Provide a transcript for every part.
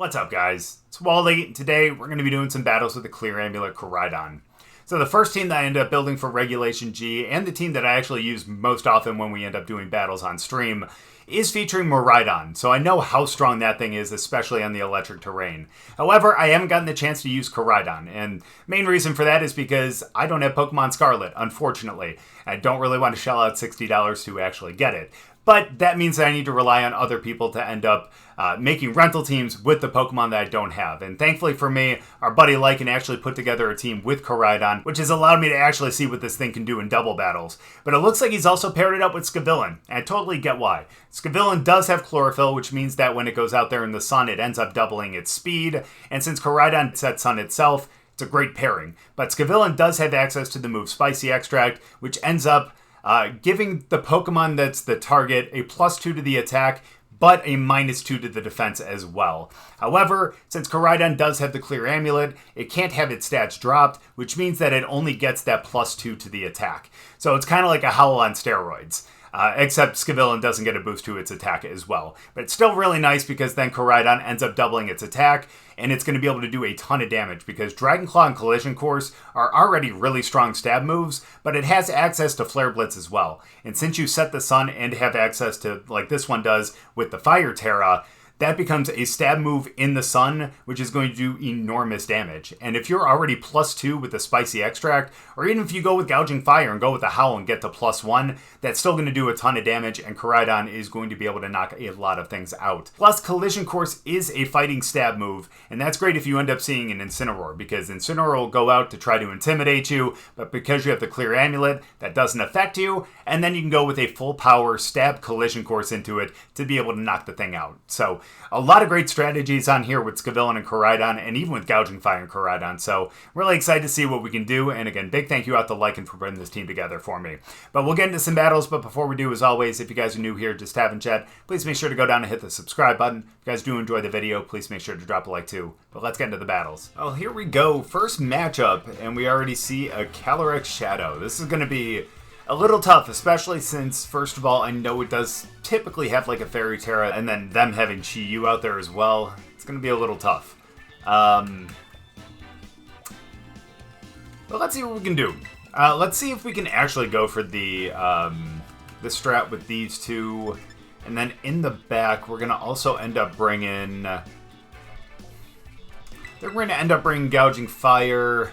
What's up, guys? It's Wally, and today we're going to be doing some battles with the clear Amulet Koraidon. So the first team that I ended up building for Regulation G, and the team that I actually use most often when we end up doing battles on stream, is featuring Koraidon, so I know how strong that thing is, especially on the electric terrain. However, I haven't gotten the chance to use Koraidon, and main reason for that is because I don't have Pokemon Scarlet, unfortunately. I don't really want to shell out $60 to actually get it. But that means that I need to rely on other people to end up making rental teams with the Pokemon that I don't have. And thankfully for me, our buddy Lycan actually put together a team with Koraidon, which has allowed me to actually see what this thing can do in double battles. But it looks like he's also paired it up with Scovillain, and I totally get why. Scovillain does have Chlorophyll, which means that when it goes out there in the sun, it ends up doubling its speed. And since Koraidon sets sun itself, it's a great pairing. But Scovillain does have access to the move Spicy Extract, which ends up giving the Pokemon that's the target a +2 to the attack, but a -2 to the defense as well. However, since Koraidon does have the clear amulet, it can't have its stats dropped, which means that it only gets that +2 to the attack. So it's kind of like a Howl on steroids. Except Scovillain doesn't get a boost to its attack as well. But it's still really nice because then Koraidon ends up doubling its attack, and it's going to be able to do a ton of damage because Dragon Claw and Collision Course are already really strong stab moves, but it has access to Flare Blitz as well. And since you set the sun and have access to, like this one does with the Fire Terra, that becomes a stab move in the sun, which is going to do enormous damage. And if you're already +2 with the Spicy Extract, or even if you go with Gouging Fire and go with the Howl and get to +1, that's still going to do a ton of damage, and Koraidon is going to be able to knock a lot of things out. Plus, Collision Course is a fighting stab move, and that's great if you end up seeing an Incineroar, because Incineroar will go out to try to intimidate you, but because you have the clear amulet, that doesn't affect you, and then you can go with a full power stab Collision Course into it to be able to knock the thing out. So, a lot of great strategies on here with Scovillain and Koraidon, and even with Gouging Fire and Koraidon, so really excited to see what we can do, and again, big thank you out to Lycan for putting this team together for me. But we'll get into some battles, but before we do, as always, if you guys are new here, just having chat, please make sure to go down and hit the subscribe button. If you guys do enjoy the video, please make sure to drop a like too. But let's get into the battles. Oh, here we go. First matchup, and we already see a Calyrex Shadow. This is going to be a little tough, especially since, first of all, I know it does typically have like a Fairy Terra, and then them having Chi-Yu out there as well. It's going to be a little tough. But let's see what we can do. Let's see if we can actually go for the strat with these two. And then in the back, we're going to also end up bringing... they're going to end up bringing Gouging Fire.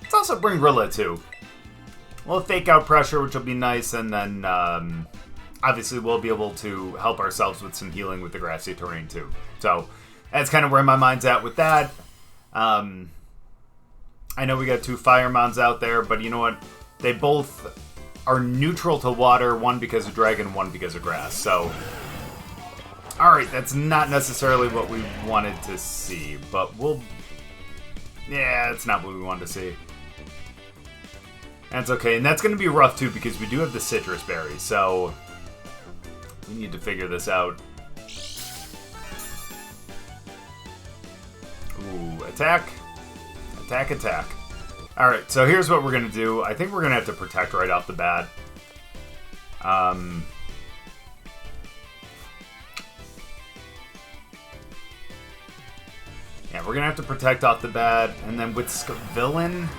Let's also bring Rilla too. We'll fake out pressure, which will be nice, and then obviously we'll be able to help ourselves with some healing with the grassy terrain too. So that's kind of where my mind's at with that. I know we got two Fire Mons out there, but you know what? They both are neutral to water, one because of dragon, one because of grass. So, alright, that's not necessarily what we wanted to see, but we'll... yeah, it's not what we wanted to see. That's okay, and that's going to be rough too because we do have the Citrus Berry, so we need to figure this out. Ooh, attack. Attack, attack. Alright, so here's what we're going to do. I think we're going to have to protect right off the bat. Yeah, we're going to have to protect off the bat, and then with Scovillain...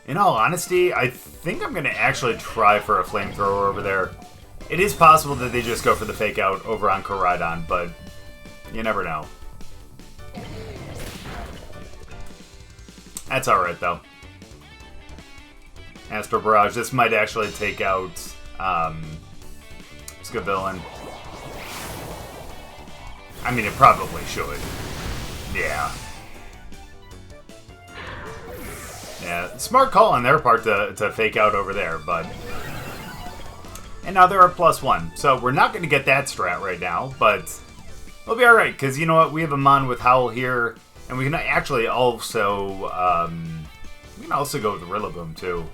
in all honesty, I think I'm going to actually try for a flamethrower over there. It is possible that they just go for the fake out over on Koraidon, but you never know. That's alright, though. Astro Barrage, this might actually take out Scovillain. I mean, it probably should. Yeah. Yeah, smart call on their part to fake out over there, but... and now they're at +1, so we're not going to get that strat right now, but we'll be alright, because you know what, we have a Mon with Howl here, and we can actually also, we can also go with Rillaboom too.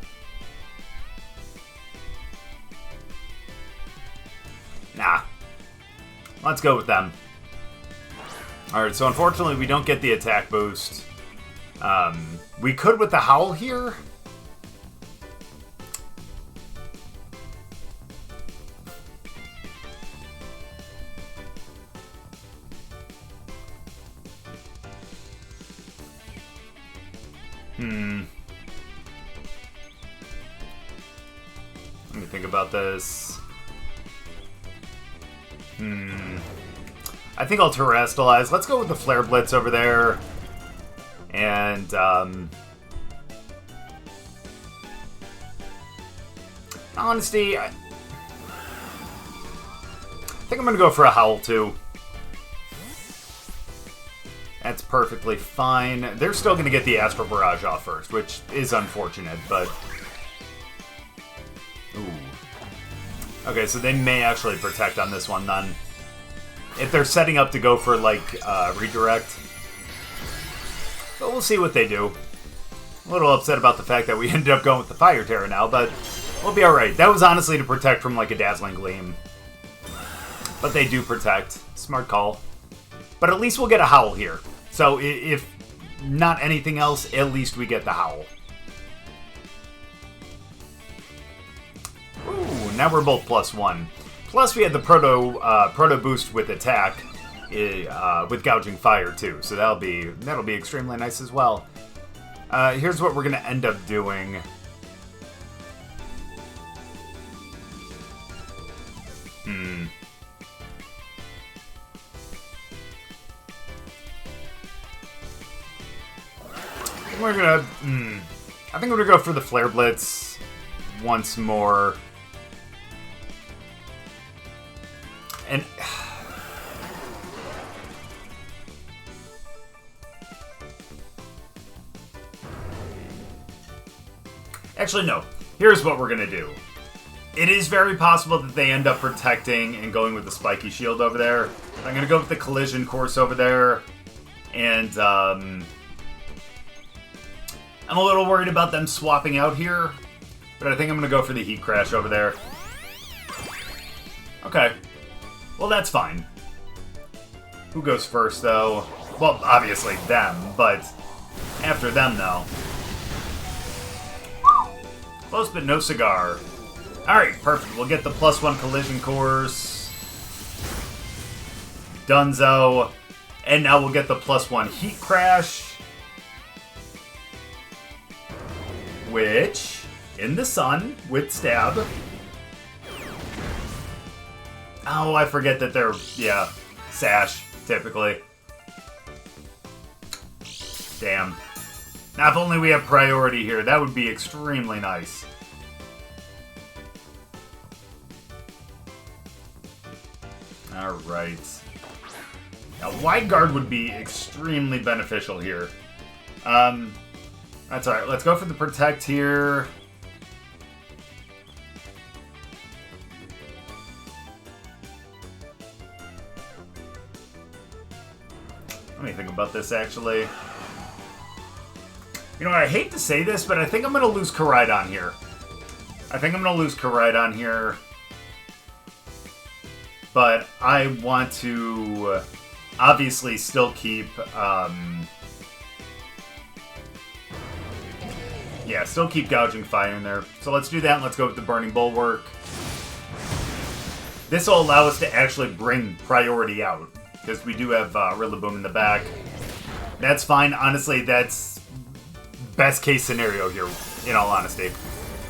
Nah. Let's go with them. Alright, so unfortunately we don't get the attack boost. We could with the Howl here. Let me think about this. I think I'll Terrestrialize. Let's go with the Flare Blitz over there. And, honesty, I think I'm going to go for a Howl, too. That's perfectly fine. They're still going to get the Astral Barrage off first, which is unfortunate, but... Ooh. Okay, so they may actually protect on this one, then. If they're setting up to go for, like, redirect. But we'll see what they do. A little upset about the fact that we ended up going with the Fire Terror now, but we'll be alright. That was honestly to protect from, like, a Dazzling Gleam. But they do protect. Smart call. But at least we'll get a Howl here. So if not anything else, at least we get the Howl. Ooh, now we're both +1. Plus we had the proto boost with attack with Gouging Fire too. So that'll be extremely nice as well. Here's what we're gonna end up doing. We're gonna, I think we're gonna go for the Flare Blitz once more. And actually, no. Here's what we're gonna do. It is very possible that they end up protecting and going with the Spiky Shield over there. I'm gonna go with the Collision Course over there, and I'm a little worried about them swapping out here, but I think I'm going to go for the Heat Crash over there. Okay. Well, that's fine. Who goes first, though? Well, obviously them, but after them, though. Close, but no cigar. Alright, perfect. We'll get the +1 Collision Course. Dunzo. And now we'll get the +1 Heat Crash. Which, in the sun, with Stab. Oh, I forget that they're, yeah, Sash, typically. Damn. Now, if only we have priority here, that would be extremely nice. Alright. Now, Wide Guard would be extremely beneficial here. That's alright. Let's go for the Protect here. Let me think about this, actually. You know, I hate to say this, but I think I'm going to lose Koraidon here. But I want to obviously still keep... yeah, still keep Gouging Fire in there. So let's do that, and let's go with the Burning Bulwark. This will allow us to actually bring priority out, because we do have Rillaboom in the back. That's fine. Honestly, that's best case scenario here, in all honesty.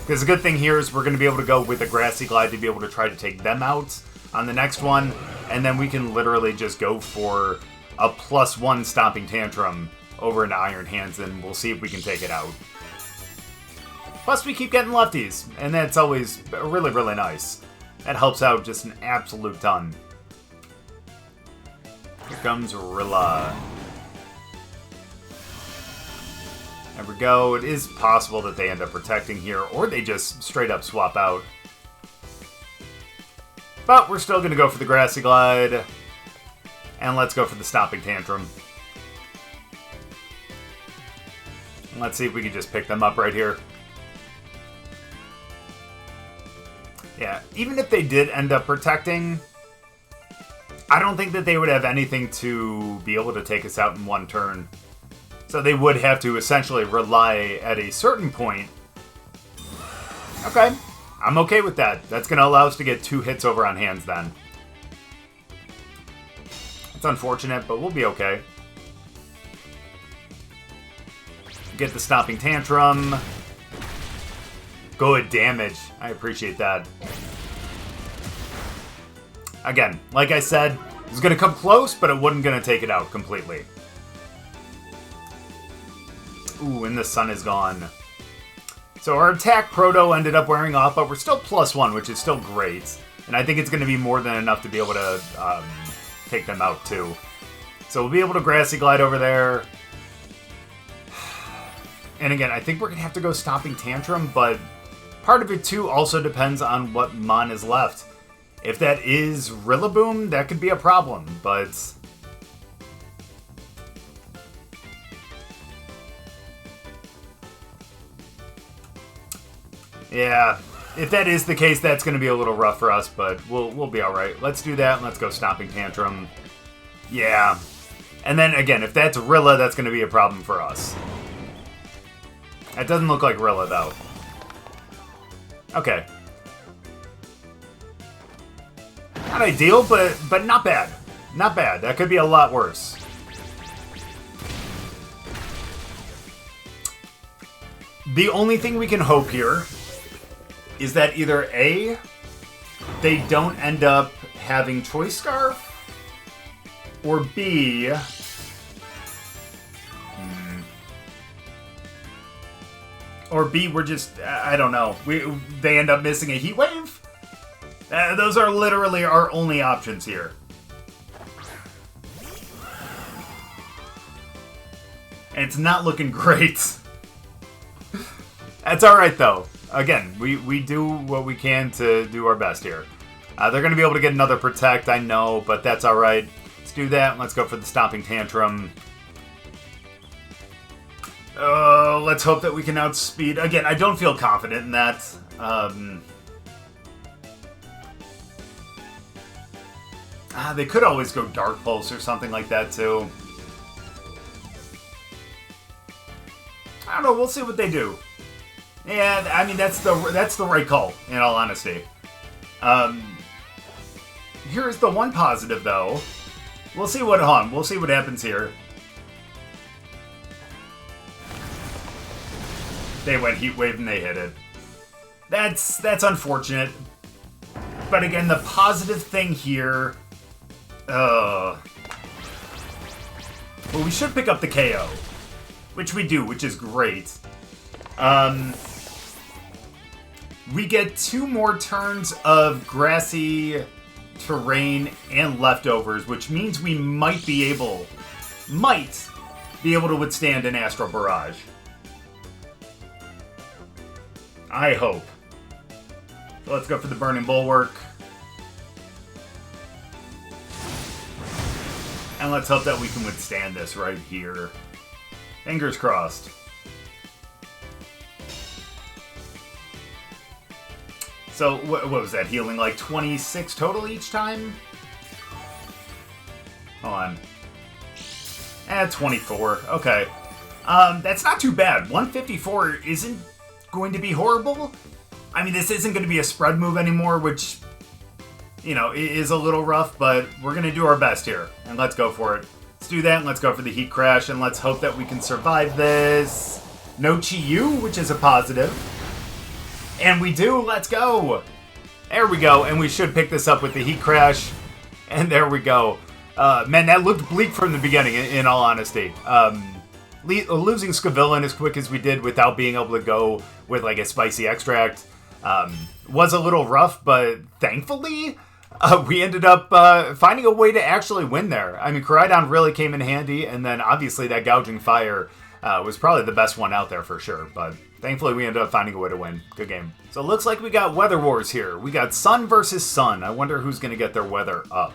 Because the good thing here is we're going to be able to go with the Grassy Glide to be able to try to take them out on the next one, and then we can literally just go for a +1 Stomping Tantrum over into Iron Hands, and we'll see if we can take it out. Plus, we keep getting lefties, and that's always really, really nice. That helps out just an absolute ton. Here comes Rilla. There we go. It is possible that they end up protecting here, or they just straight up swap out. But we're still going to go for the Grassy Glide. And let's go for the Stomping Tantrum. And let's see if we can just pick them up right here. Yeah, even if they did end up protecting, I don't think that they would have anything to be able to take us out in one turn. So they would have to essentially rely at a certain point. Okay, I'm okay with that. That's going to allow us to get 2 hits over on hands then. It's unfortunate, but we'll be okay. Get the Stomping Tantrum. Good damage. I appreciate that. Again, like I said, it was going to come close, but it wasn't going to take it out completely. Ooh, and the sun is gone. So our attack Proto ended up wearing off, but we're still +1, which is still great. And I think it's going to be more than enough to be able to take them out, too. So we'll be able to Grassy Glide over there. And again, I think we're going to have to go Stomping Tantrum, but part of it, too, also depends on what Mon is left. If that is Rillaboom, that could be a problem, but... yeah, if that is the case, that's going to be a little rough for us, but we'll be alright. Let's do that, and let's go Stomping Tantrum. Yeah. And then, again, if that's Rilla, that's going to be a problem for us. That doesn't look like Rilla, though. Okay. Not ideal, but not bad. Not bad. That could be a lot worse. The only thing we can hope here is that either A, they don't end up having Choice Scarf, or B, we're just, I don't know, they end up missing a Heat Wave? Those are literally our only options here. And it's not looking great. That's alright, though. Again, we do what we can to do our best here. They're going to be able to get another Protect, I know, but that's alright. Let's do that. Let's go for the Stomping Tantrum. Let's hope that we can outspeed. Again, I don't feel confident in that. They could always go Dark Pulse or something like that, too. I don't know. We'll see what they do. Yeah, I mean, that's the right call, in all honesty. Here's the one positive, though. We'll see what happens here. They went Heat Wave and they hit it. That's unfortunate. But again, the positive thing here... well, we should pick up the KO. Which we do, which is great. We get 2 more turns of grassy terrain and leftovers, which means we might be able to withstand an Astral Barrage. I hope. So let's go for the Burning Bulwark. And let's hope that we can withstand this right here. Fingers crossed. So, what was that? Healing like 26 total each time? Hold on. 24. Okay. That's not too bad. 154 isn't going to be horrible. I mean, this isn't going to be a spread move anymore, which, you know, is a little rough, but we're going to do our best here. And let's go for it. Let's do that, and let's go for the Heat Crash, and let's hope that we can survive this. No Chi-Yu, which is a positive. And we do, let's go. There we go, and we should pick this up with the Heat Crash. And there we go. Man, that looked bleak from the beginning, in all honesty. Losing Scovillain as quick as we did without being able to go with like a Spicy Extract was a little rough, but thankfully we ended up finding a way to actually win there. I mean, Koraidon really came in handy, and then obviously that Gouging Fire was probably the best one out there for sure, but thankfully we ended up finding a way to win. Good game. So it looks like we got Weather Wars here. We got Sun versus Sun. I wonder who's going to get their weather up.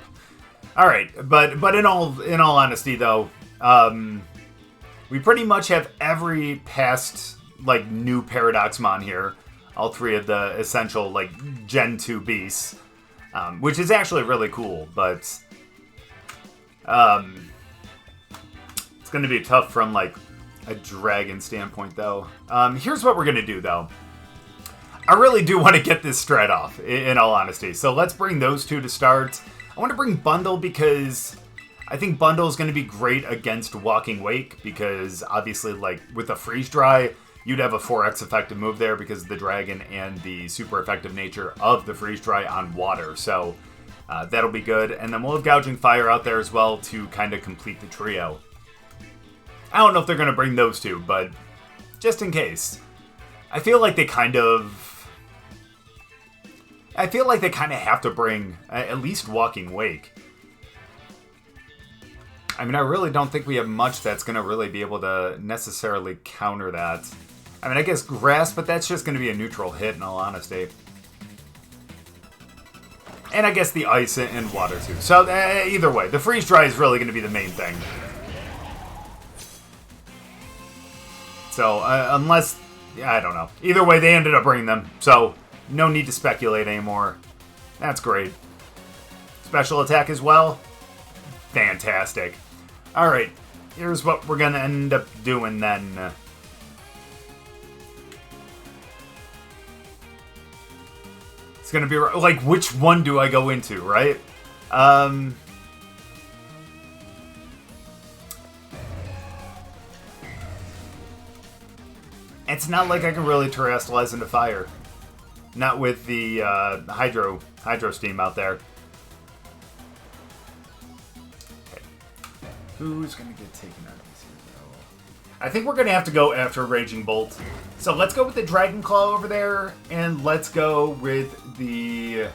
Alright, but in all honesty though, we pretty much have every past, like, new Paradoxmon here. All 3 of the essential, like, Gen 2 beasts. Which is actually really cool, but... it's going to be tough from, like, a dragon standpoint, though. Here's what we're going to do, though. I really do want to get this strat off, in all honesty. So let's bring those 2 to start. I want to bring Bundle because... I think Bundle is going to be great against Walking Wake because obviously, like, with a Freeze Dry, you'd have a 4x effective move there because of the Dragon and the super effective nature of the Freeze Dry on water. So that'll be good. And then we'll have Gouging Fire out there as well to kind of complete the trio. I don't know if they're going to bring those two, but just in case. I feel like they kind of have to bring at least Walking Wake. I mean, I really don't think we have much that's going to really be able to necessarily counter that. I mean, I guess Grass, but that's just going to be a neutral hit in all honesty. And I guess the Ice and Water too. So either way, the Freeze Dry is really going to be the main thing. So unless, I don't know. Either way, they ended up bringing them. So no need to speculate anymore. That's great. Special attack as well. Fantastic. Alright, here's what we're going to end up doing then. It's going to be, like, which one do I go into, right? It's not like I can really terrestrialize into fire. Not with the Hydro Steam out there. Who's going to get taken out of this here, though? I think we're going to have to go after Raging Bolt. So let's go with the Dragon Claw over there, and let's go with the...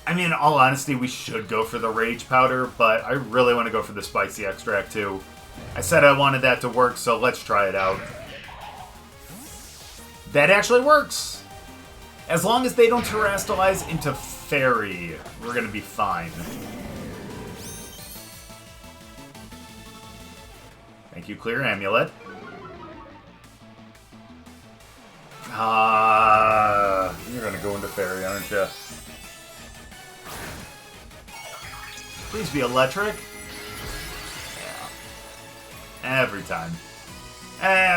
I mean, in all honesty, we should go for the Rage Powder, but I really want to go for the Spicy Extract, too. I said I wanted that to work, so let's try it out. That actually works! As long as they don't terrestrialize into Fairy, we're going to be fine. Thank you, Clear Amulet. You're gonna go into Fairy, aren't you? Please be electric. Yeah. Every time.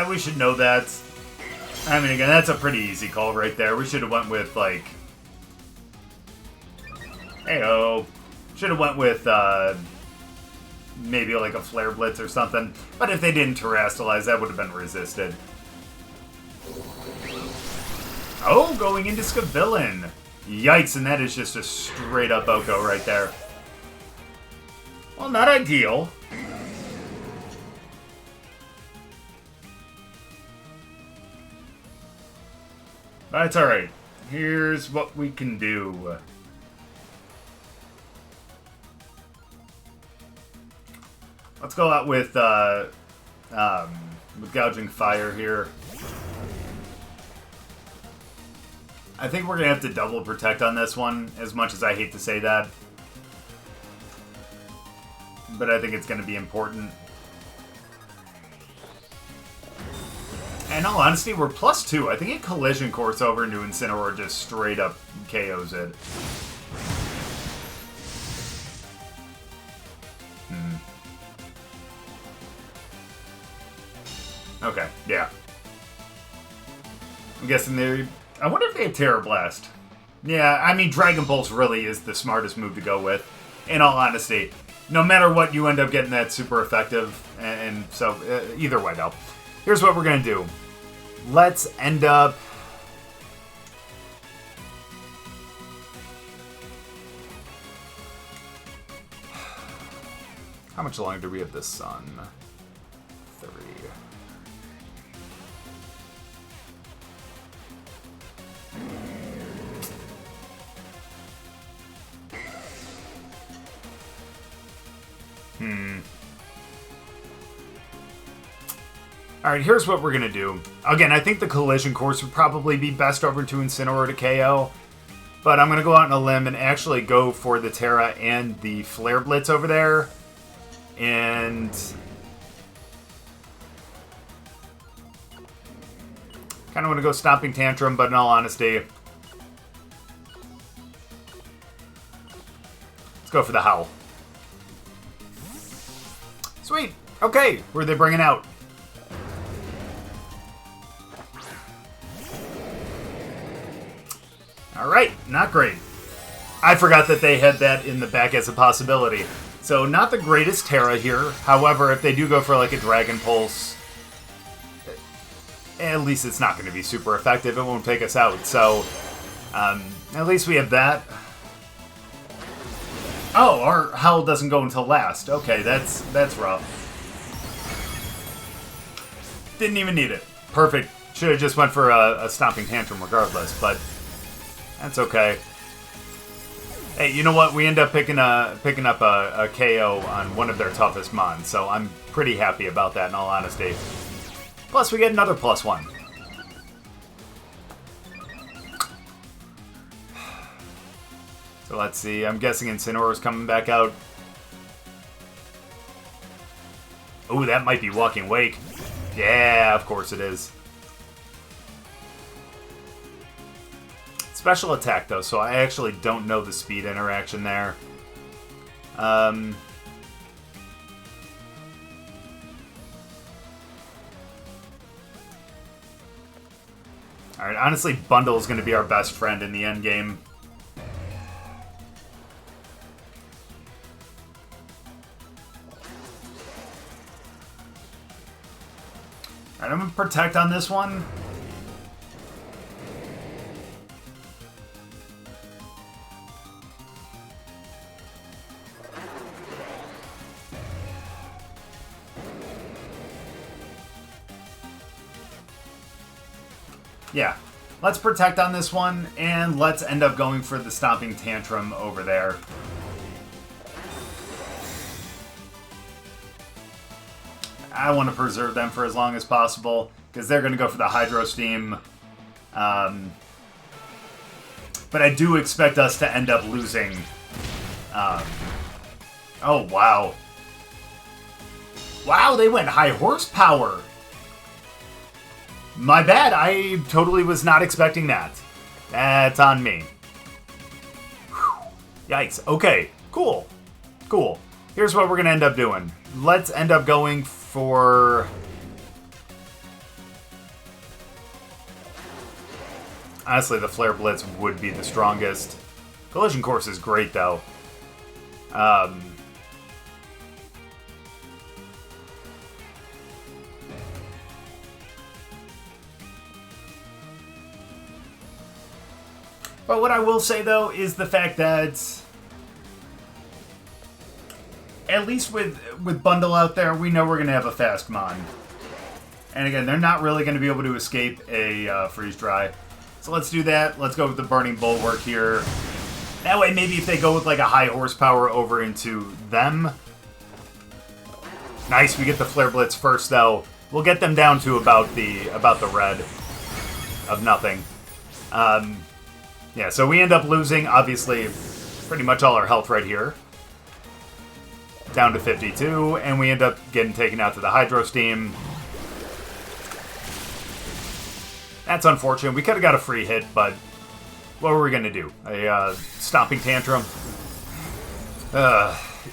We should know that. I mean, again, that's a pretty easy call right there. We should have went with, like... Hey-oh. Should have went with, maybe like a Flare Blitz or something. But if they didn't terrestrialize, that would have been resisted. Oh, going into Scovillain. Yikes, and that is just a straight up Oko right there. Well, not ideal. But it's alright. Here's what we can do. Let's go out with Gouging Fire here. I think we're going to have to double protect on this one, as much as I hate to say that. But I think it's going to be important. And in all honesty, we're +2. I think a Collision Course over into Incineroar just straight up KOs it. Okay, yeah. I'm guessing they... I wonder if they have Terra Blast. Yeah, I mean, Dragon Pulse really is the smartest move to go with, in all honesty. No matter what, you end up getting that super effective, and so, either way, though. Here's what we're going to do. Let's end up... How much longer do we have this sun? 3. Alright, here's what we're going to do. Again, I think the Collision Course would probably be best over to Incineroar to KO. But I'm going to go out on a limb and actually go for the Terra and the Flare Blitz over there. And... kind of want to go Stomping Tantrum, but in all honesty... let's go for the Howl. Sweet! Okay, who are they bringing out? Alright, not great. I forgot that they had that in the back as a possibility. So not the greatest Terra here. However, if they do go for like a Dragon Pulse, at least it's not going to be super effective. It won't take us out. So at least we have that. Oh, our Howl doesn't go until last. Okay, that's rough. Didn't even need it. Perfect. Should have just went for a Stomping Tantrum regardless, but that's okay. Hey, you know what? We end up picking up a KO on one of their toughest mons, so I'm pretty happy about that in all honesty. Plus, we get another +1. So let's see. I'm guessing Incineroar's coming back out. Ooh, that might be Walking Wake. Yeah, of course it is. Special attack, though, so I actually don't know the speed interaction there. Alright, honestly, Bundle is going to be our best friend in the endgame. Alright, I'm going to Protect on this one. Yeah, let's Protect on this one, and let's end up going for the Stomping Tantrum over there. I want to preserve them for as long as possible, because they're going to go for the Hydro Steam. But I do expect us to end up losing. Oh, wow. Wow, they went high horsepower. My bad, I totally was not expecting that. That's on me. Whew. Yikes. Okay, cool. Cool. Here's what we're going to end up doing. Let's end up going for... Honestly, the Flare Blitz would be the strongest. Collision Course is great, though. But what I will say, though, is the fact that at least with Bundle out there, we know we're going to have a fast Mon. And again, they're not really going to be able to escape a Freeze Dry. So let's do that. Let's go with the Burning Bulwark here. That way, maybe if they go with like a high horsepower over into them. Nice, we get the Flare Blitz first, though. We'll get them down to about the red of nothing. Yeah, so we end up losing, obviously, pretty much all our health right here. Down to 52, and we end up getting taken out to the Hydro Steam. That's unfortunate. We could have got a free hit, but what were we going to do? A Stomping Tantrum?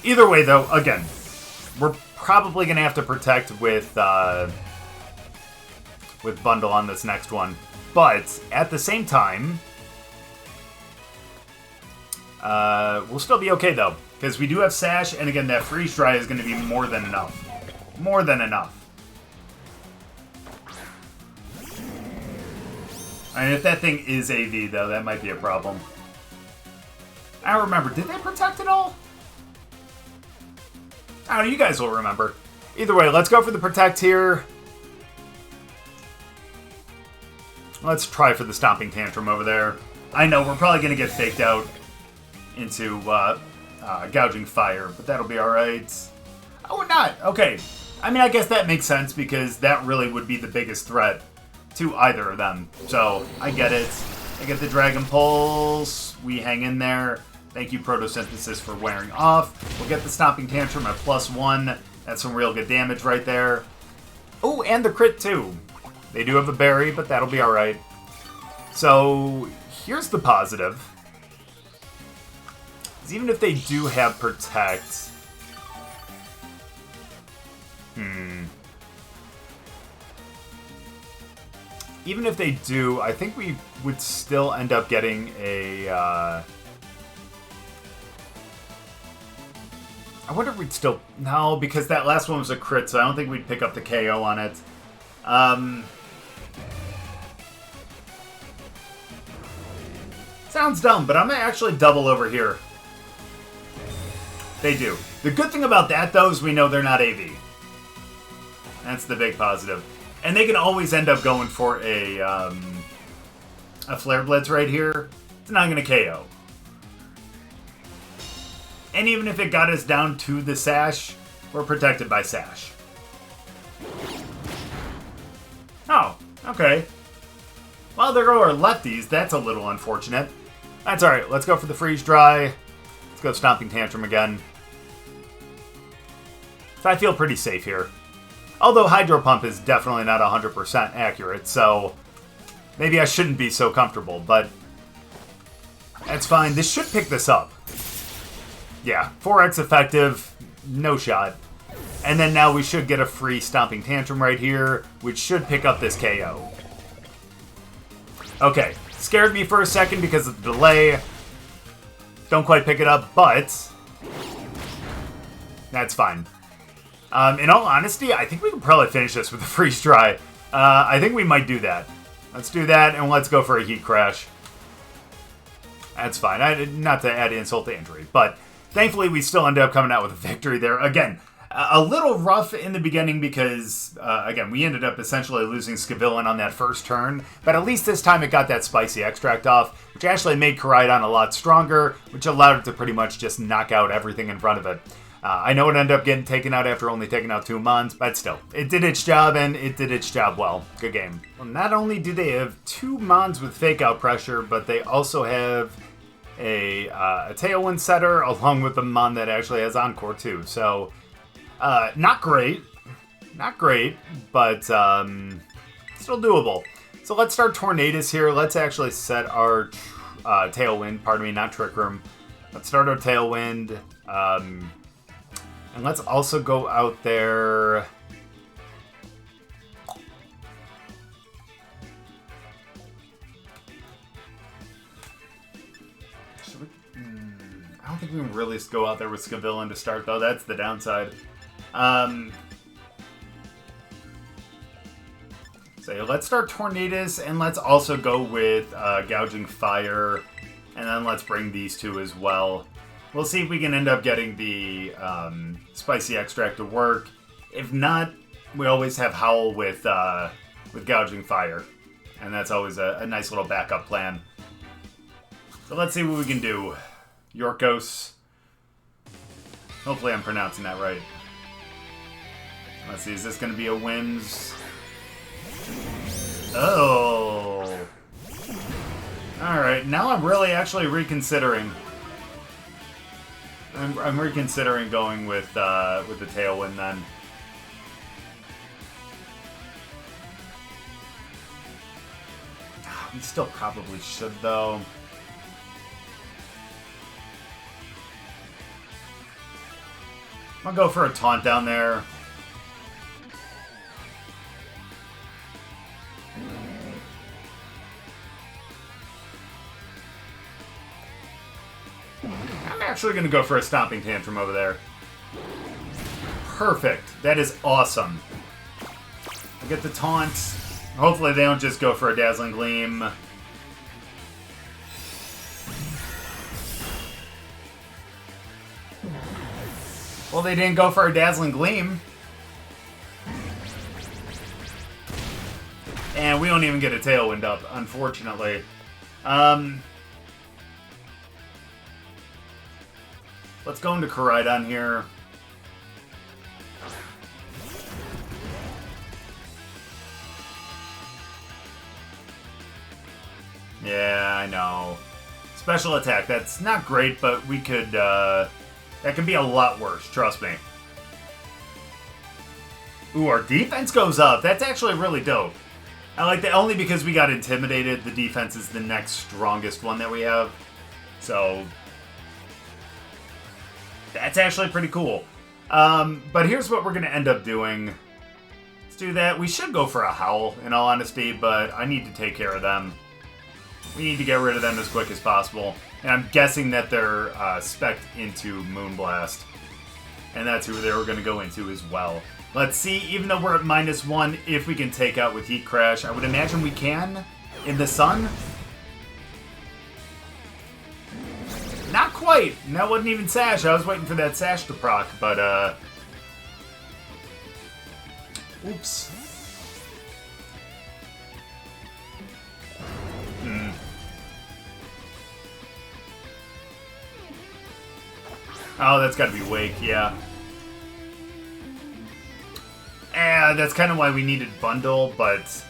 Either way, though, again, we're probably going to have to Protect with Bundle on this next one. But at the same time... we'll still be okay, though, because we do have Sash, and again, that Freeze Dry is going to be more than enough. More than enough. And if that thing is AV, though, that might be a problem. I don't remember. Did they Protect at all? I don't know. You guys will remember. Either way, let's go for the Protect here. Let's try for the Stomping Tantrum over there. I know, we're probably going to get faked out into Gouging Fire, but that'll be alright. Oh, we're not. Okay. I mean, I guess that makes sense, because that really would be the biggest threat to either of them. So, I get it. I get the Dragon Pulse. We hang in there. Thank you, Photosynthesis, for wearing off. We'll get the Stomping Tantrum at +1. That's some real good damage right there. Oh, and the crit, too. They do have a berry, but that'll be alright. So, here's the positive. Even if they do have Protect... Even if they do, I think we would still end up getting a... I wonder if we'd still... No, because that last one was a crit, so I don't think we'd pick up the KO on it. Sounds dumb, but I'm going to actually double over here. They do. The good thing about that, though, is we know they're not AV. That's the big positive. And they can always end up going for a Flare Blitz right here. It's not going to KO. And even if it got us down to the Sash, we're protected by Sash. Oh, okay. Well, there go our lefties. That's a little unfortunate. That's alright. Let's go for the Freeze Dry. Let's go Stomping Tantrum again. So I feel pretty safe here. Although Hydro Pump is definitely not 100% accurate, so maybe I shouldn't be so comfortable, but that's fine. This should pick this up. Yeah, 4x effective, no shot. And then now we should get a free Stomping Tantrum right here, which should pick up this KO. Okay, scared me for a second because of the delay. Don't quite pick it up, but that's fine. In all honesty, I think we can probably finish this with a Freeze Dry. I think we might do that. Let's do that, and let's go for a Heat Crash. That's fine. Not to add insult to injury, but thankfully we still ended up coming out with a victory there. Again, a little rough in the beginning because, again, we ended up essentially losing Scovillain on that first turn, but at least this time it got that Spicy Extract off, which actually made Koraidon a lot stronger, which allowed it to pretty much just knock out everything in front of it. I know it ended up getting taken out after only taking out 2 Mons, but still, it did its job, and it did its job well. Good game. Well, not only do they have 2 Mons with Fake Out Pressure, but they also have a Tailwind Setter, along with the Mon that actually has Encore too. So, not great. Not great, but still doable. So let's start Tornadus here. Let's actually set our Tailwind, pardon me, not Trick Room. Let's start our Tailwind. And let's also go out there. Should we? I don't think we can really go out there with Scovillain to start, though. That's the downside. So let's start Tornadus, and let's also go with Gouging Fire, and then let's bring these two as well. We'll see if we can end up getting the Spicy Extract to work. If not, we always have Howl with Gouging Fire. And that's always a nice little backup plan. So let's see what we can do. Yorkos. Hopefully I'm pronouncing that right. Let's see, is this going to be a Whims? Oh. Alright, now I'm really actually reconsidering. I'm reconsidering going with the Tailwind then. We still probably should though. I'll go for a taunt down there. I'm actually going to go for a Stomping Tantrum over there. Perfect. That is awesome. I get the taunts. Hopefully they don't just go for a Dazzling Gleam. Well, they didn't go for a Dazzling Gleam. And we don't even get a Tailwind up, unfortunately. Let's go into Koraidon here. Yeah, I know. Special attack, that's not great, but we could, that can be a lot worse, trust me. Ooh, our defense goes up. That's actually really dope. I like that only because we got intimidated. The defense is the next strongest one that we have. So that's actually pretty cool. But here's what we're going to end up doing. Let's do that. We should go for a Howl, in all honesty, but I need to take care of them. We need to get rid of them as quick as possible. And I'm guessing that they're spec'd into Moonblast. And that's who they were going to go into as well. Let's see, even though we're at -1, if we can take out with Heat Crash. I would imagine we can in the sun. Not quite. And that wasn't even Sash. I was waiting for that Sash to proc, but, oops. Oh, that's gotta be Wake, yeah. That's kind of why we needed Bundle, but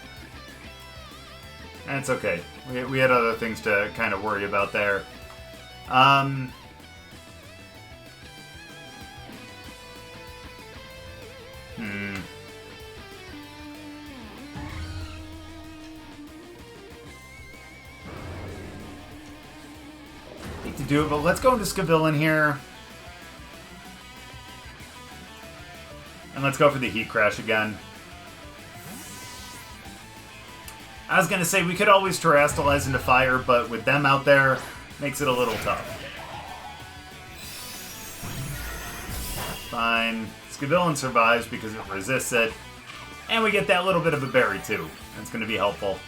that's okay. We had other things to kind of worry about there. Hate to do it, but let's go into Scovillain here. And let's go for the Heat Crash again. I was going to say, we could always Terrastalize into fire, but with them out there, makes it a little tough. Fine. Scovillain survives because it resists it. And we get that little bit of a berry, too. That's going to be helpful.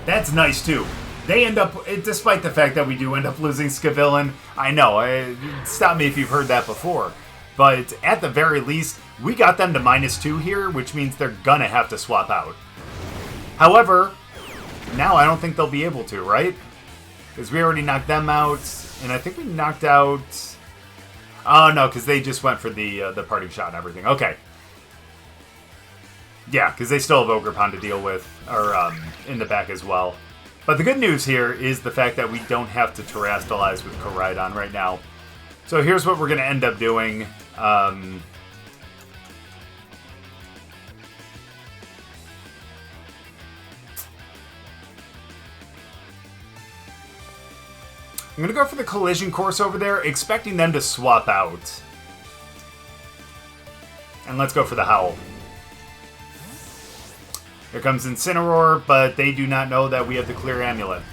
That's nice, too. They end up, despite the fact that we do end up losing Scovillain, I know, stop me if you've heard that before, but at the very least, we got them to -2 here, which means they're gonna have to swap out. However, now I don't think they'll be able to, right? Because we already knocked them out, and I think we knocked out... Oh, no, because they just went for the parting shot and everything. Okay. Yeah, because they still have Ogerpon to deal with, or in the back as well. But the good news here is the fact that we don't have to Terrastalize with Koraidon right now. So here's what we're going to end up doing. I'm going to go for the Collision Course over there, expecting them to swap out. And let's go for the Howl. Here comes Incineroar, but they do not know that we have the clear Amulet.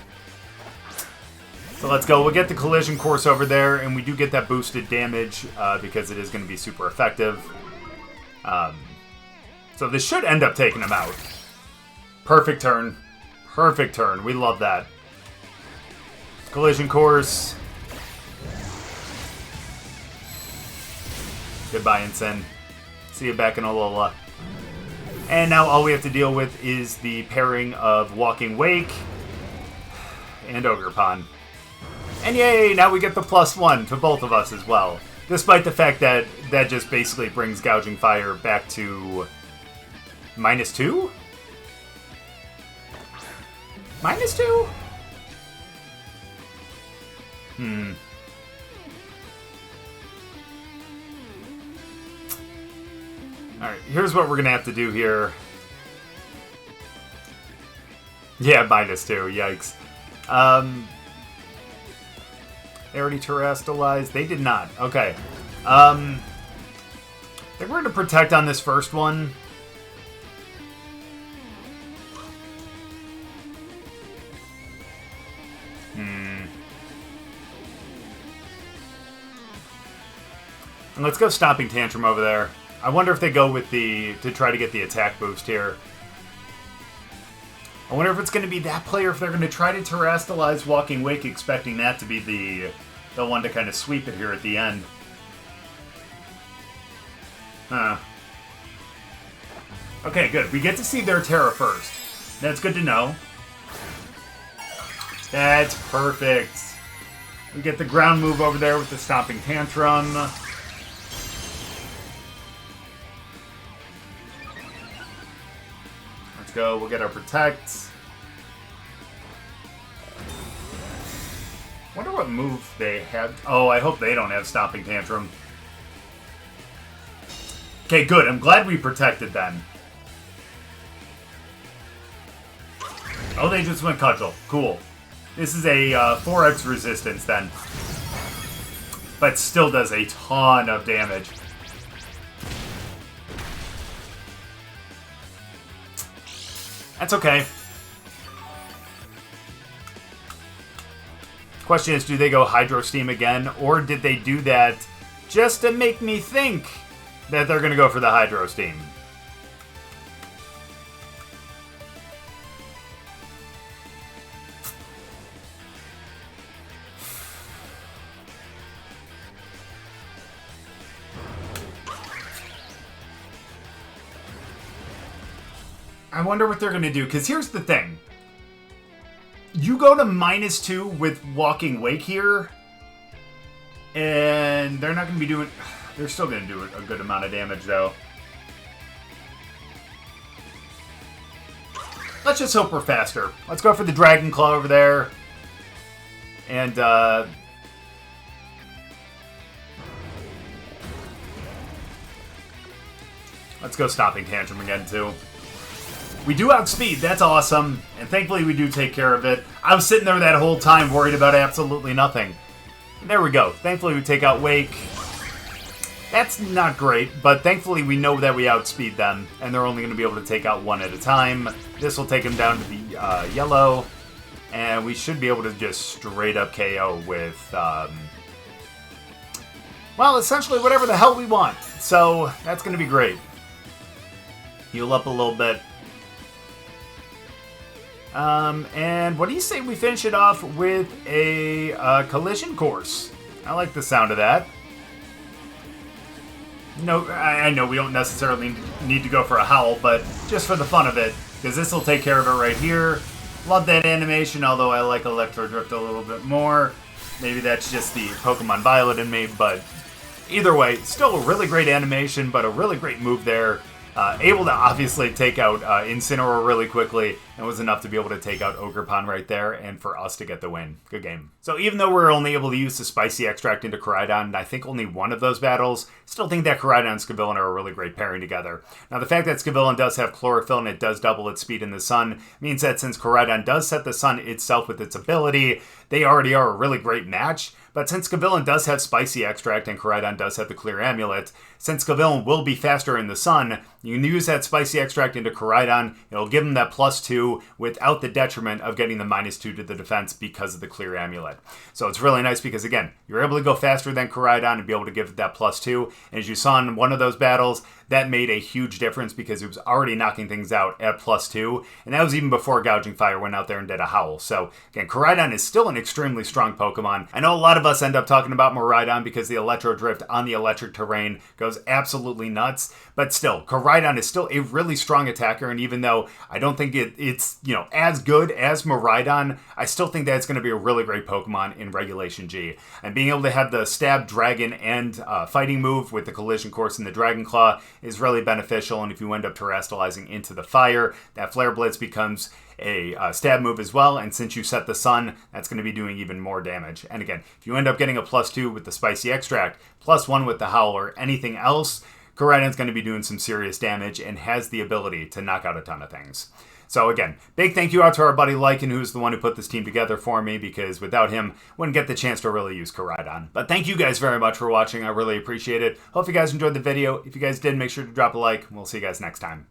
So let's go. We'll get the Collision Course over there, and we do get that boosted damage because it is going to be super effective. So this should end up taking him out. Perfect turn. Perfect turn. We love that. Collision Course. Goodbye, Incin. See you back in Alola. And now all we have to deal with is the pairing of Walking Wake and Ogerpon. And yay, now we get the +1 to both of us as well. Despite the fact that that just basically brings Gouging Fire back to -2? -2? Alright, here's what we're going to have to do here. Yeah, -2, yikes. They already Terrastalized? They did not. Okay. I think we're going to Protect on this first one. And let's go Stomping Tantrum over there. I wonder if they go with to try to get the attack boost here. I wonder if it's going to be that player, if they're going to try to Terrastalize Walking Wake, expecting that to be the one to kind of sweep it here at the end. Huh. Okay, good. We get to see their Terra first. That's good to know. That's perfect. We get the ground move over there with the Stomping Tantrum. Let's go. We'll get our Protect. Wonder what move they have. Oh, I hope they don't have Stomping Tantrum. Okay, good. I'm glad we protected then. Oh, they just went Cudgel. Cool. This is a 4x resistance then. But still does a ton of damage. That's okay. Question is, do they go Hydro Steam again, or did they do that just to make me think that they're going to go for the Hydro Steam? I wonder what they're going to do, because here's the thing. You go to -2 with Walking Wake here, and they're not going to be doing... They're still going to do a good amount of damage, though. Let's just hope we're faster. Let's go for the Dragon Claw over there. And, let's go Stopping Tantrum again, too. We do outspeed, that's awesome, and thankfully we do take care of it. I was sitting there that whole time worried about absolutely nothing. There we go. Thankfully we take out Wake. That's not great, but thankfully we know that we outspeed them, and they're only going to be able to take out one at a time. This will take them down to the yellow, and we should be able to just straight up KO with, well, essentially whatever the hell we want. So that's going to be great. Heal up a little bit. And what do you say we finish it off with a Collision Course? I like the sound of that. No, I know we don't necessarily need to go for a Howl, but just for the fun of it, because this will take care of it right here. Love that animation, although I like Electro Drift a little bit more. Maybe that's just the Pokemon Violet in me, but either way, still a really great animation, but a really great move there. Able to obviously take out Incineroar really quickly, and was enough to be able to take out Ogerpon right there, and for us to get the win. Good game. So even though we're only able to use the Spicy Extract into Koraidon, and I think only one of those battles, still think that Koraidon and Scovillain are a really great pairing together. Now the fact that Scovillain does have Chlorophyll and it does double its speed in the sun, means that since Koraidon does set the sun itself with its ability, they already are a really great match. But since Scovillain does have Spicy Extract and Koraidon does have the Clear Amulet, since Scovillain will be faster in the sun, you can use that Spicy Extract into Koraidon. It'll give him that +2 without the detriment of getting the -2 to the defense because of the Clear Amulet. So it's really nice because, again, you're able to go faster than Koraidon and be able to give it that +2. And as you saw in one of those battles, that made a huge difference because it was already knocking things out at +2. And that was even before Gouging Fire went out there and did a Howl. So, again, Koraidon is still an extremely strong Pokemon. I know a lot of us end up talking about Miraidon because the Electro Drift on the electric terrain goes absolutely nuts. But still, Koraidon is still a really strong attacker. And even though I don't think it's as good as Miraidon, I still think that it's going to be a really great Pokemon in Regulation G. And being able to have the Stab, Dragon, and Fighting move with the Collision Course and the Dragon Claw is really beneficial, and if you end up terastallizing into the fire, that Flare Blitz becomes a stab move as well, and since you set the sun, that's going to be doing even more damage. And again, if you end up getting a +2 with the Spicy Extract, +1 with the Howl or anything else, Koraidon's going to be doing some serious damage and has the ability to knock out a ton of things. So again, big thank you out to our buddy Lycan, who's the one who put this team together for me, because without him, wouldn't get the chance to really use Koraidon. But thank you guys very much for watching. I really appreciate it. Hope you guys enjoyed the video. If you guys did, make sure to drop a like. We'll see you guys next time.